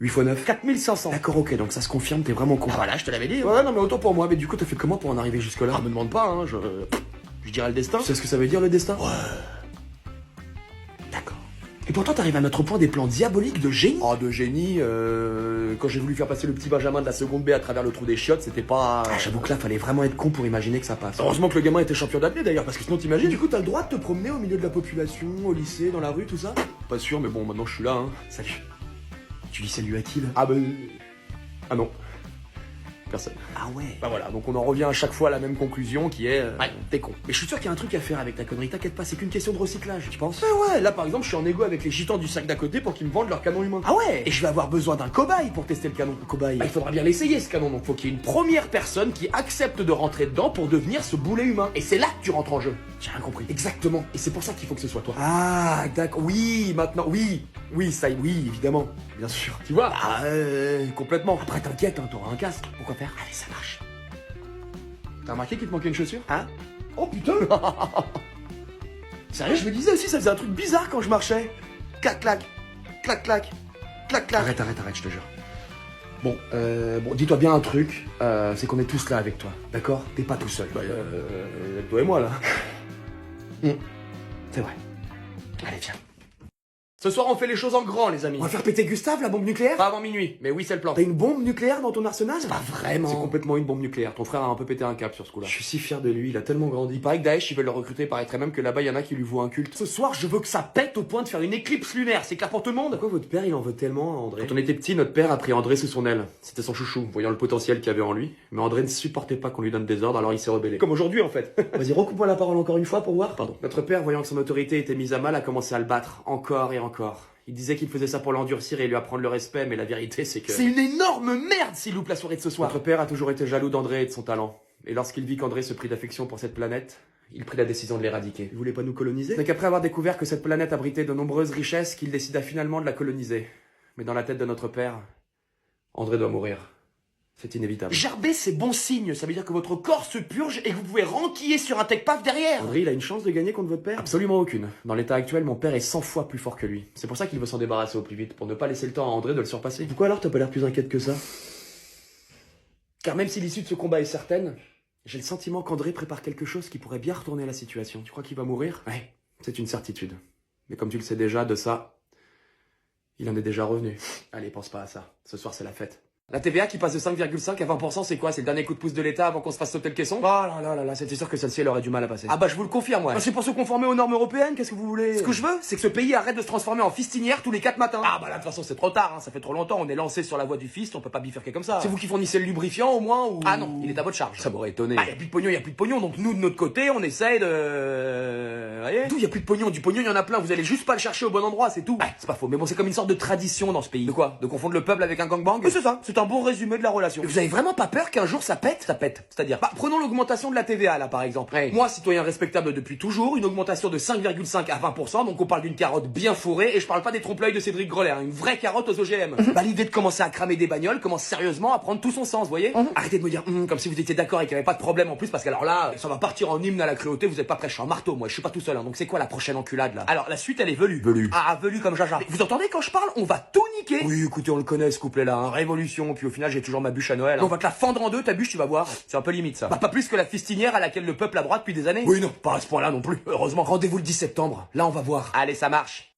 8 x 9. 4500. D'accord, ok, donc ça se confirme, t'es vraiment con. Ah voilà, je te l'avais dit. Ouais, non, mais autant pour moi, mais du coup, t'as fait comment pour en arriver jusque-là? Ah, me demande pas, hein, je dirais le destin. Tu sais ce que ça veut dire, le destin? Ouais. D'accord. Et pourtant, t'arrives à mettre au point des plans diaboliques de génie. Oh, de génie, quand j'ai voulu faire passer le petit Benjamin de la seconde B à travers le trou des chiottes, c'était pas... Ah, j'avoue que là, fallait vraiment être con pour imaginer que ça passe. Heureusement que le gamin était champion d'apnée d'ailleurs, parce que sinon t'imagines. Du coup, t'as le droit de te promener au milieu de la population, au lycée, dans la rue, tout ça? Pas sûr, mais bon, maintenant je suis là, hein. Salut. Tu dis salut à qui, là? Ah bah... Ah non. Personne. Ah ouais. Bah voilà, donc on en revient à chaque fois à la même conclusion qui est... Ouais. T'es con. Mais je suis sûr qu'il y a un truc à faire avec ta connerie, t'inquiète pas, c'est qu'une question de recyclage, tu penses? Ouais, là par exemple, je suis en égo avec les gitans du sac d'à côté pour qu'ils me vendent leur canon humain. Ah ouais. Et je vais avoir besoin d'un cobaye pour tester le canon. Cobaye. Bah, il faudra bien l'essayer ce canon, donc faut qu'il y ait une première personne qui accepte de rentrer dedans pour devenir ce boulet humain. Et c'est là que tu rentres en jeu. J'ai rien compris. Exactement. Et c'est pour ça qu'il faut que ce soit toi. Ah, d'accord, oui, maintenant, oui. Oui, ça, oui, évidemment. Bien sûr. Tu vois? Complètement. Après, t'inquiète, hein, t'auras un casque. Pourquoi faire? Allez, ça marche. T'as remarqué qu'il te manquait une chaussure? Hein? Oh putain! Sérieux, je me disais aussi, ça faisait un truc bizarre quand je marchais. Clac, clac, clac, clac, clac, clac. Arrête, je te jure. Bon, dis-toi bien un truc, c'est qu'on est tous là avec toi, d'accord? T'es pas tout seul. Bah, toi et moi là. C'est vrai. Allez, viens. Ce soir, on fait les choses en grand, les amis. On va faire péter Gustave, la bombe nucléaire? Pas avant minuit, mais oui, c'est le plan. T'as une bombe nucléaire dans ton arsenal? Pas vraiment. C'est complètement une bombe nucléaire. Ton frère a un peu pété un câble sur ce coup-là. Je suis si fier de lui, il a tellement grandi. Il paraît que Daesh, ils veulent le recruter, il paraîtrait même que là-bas, il y en a qui lui vouent un culte. Ce soir, je veux que ça pète au point de faire une éclipse lunaire. C'est clair pour tout le monde? Pourquoi votre père, il en veut tellement à André? Quand on était petit, notre père a pris André sous son aile. C'était son chouchou, voyant le potentiel qu'il y avait en lui. Mais André ne supportait pas qu'on lui donne des ordres, alors il s'est rebellé. Comme aujourd'hui, en fait. Vas-y, recoupe-moi la parole encore une fois pour voir. Pardon. Notre père, voyant que son autorité était mise à mal, a commencé à le battre, encore et encore. Il disait qu'il faisait ça pour l'endurcir et lui apprendre le respect, mais la vérité c'est que... C'est une énorme merde s'il loupe la soirée de ce soir. Notre père a toujours été jaloux d'André et de son talent. Et lorsqu'il vit qu'André se prit d'affection pour cette planète, il prit la décision de l'éradiquer. Il voulait pas nous coloniser? C'est qu'après avoir découvert que cette planète abritait de nombreuses richesses, qu'il décida finalement de la coloniser. Mais dans la tête de notre père, André doit mourir. C'est inévitable. Gerber, c'est bon signe. Ça veut dire que votre corps se purge et que vous pouvez renquiller sur un tech paf derrière. André, il a une chance de gagner contre votre père? Absolument aucune. Dans l'état actuel, mon père est 100 fois plus fort que lui. C'est pour ça qu'il veut s'en débarrasser au plus vite, pour ne pas laisser le temps à André de le surpasser. Pourquoi alors t'as pas l'air plus inquiète que ça? Car même si l'issue de ce combat est certaine, j'ai le sentiment qu'André prépare quelque chose qui pourrait bien retourner la situation. Tu crois qu'il va mourir? Ouais. C'est une certitude. Mais comme tu le sais déjà, de ça, il en est déjà revenu. Allez, pense pas à ça. Ce soir, c'est la fête. La TVA qui passe de 5,5 à 20%, c'est quoi? C'est le dernier coup de pouce de l'État avant qu'on se fasse sauter le caisson? Oh là, c'était sûr que celle-ci, elle aurait du mal à passer. Ah bah je vous le confirme, ouais. C'est pour se conformer aux normes européennes, qu'est-ce que vous voulez? Ce que je veux, c'est que ce pays arrête de se transformer en fistinière tous les 4 matins. Ah bah là, de toute façon, c'est trop tard, hein. Ça fait trop longtemps, on est lancé sur la voie du fist, on peut pas bifurquer comme ça. C'est vous qui fournissez le lubrifiant au moins ou... Ah non, il est à votre charge. Ça m'aurait étonné. Ah, y a plus de pognon, donc nous de notre côté, on essaye de... Vous voyez? D'où y a plus de pognon? Du pognon, il y en a plein, vous allez juste pas le chercher au bon endroit, c'est tout. Ouais, c'est pas faux, mais bon, c'est comme une sorte de tradition dans ce pays. De quoi? De confondre le peuple avec un gangbang? Oui, c'est ça, c'est un bon résumé de la relation. Vous avez vraiment pas peur qu'un jour ça pète? Ça pète. C'est-à-dire, bah, prenons l'augmentation de la TVA là par exemple. Ouais. Moi, citoyen respectable depuis toujours, une augmentation de 5,5 à 20%, donc on parle d'une carotte bien fourrée, et je parle pas des trompe-l'œil de Cédric Grolet, hein, une vraie carotte aux OGM. Bah l'idée de commencer à cramer des bagnoles commence sérieusement à prendre tout son sens, vous voyez? Arrêtez de me dire comme si vous étiez d'accord et qu'il y avait pas de problème en plus, parce qu'alors là, ça va partir en hymne à la cruauté, vous êtes pas prêt, je suis un marteau, moi je suis pas tout seul, hein, donc c'est quoi la prochaine enculade là? Alors la suite elle est velue. Velue. Ah, velue comme Jaja. Vous entendez quand je parle? On va tout niquer. Oui, écoutez, on le connaît ce couplet là, hein, révolution, puis au final j'ai toujours ma bûche à Noël. Hein. On va te la fendre en deux, ta bûche, tu vas voir. C'est un peu limite ça. Bah pas plus que la fistinière à laquelle le peuple a droit depuis des années. Oui non, pas à ce point-là non plus. Heureusement. Rendez-vous le 10 septembre. Là on va voir. Allez, ça marche.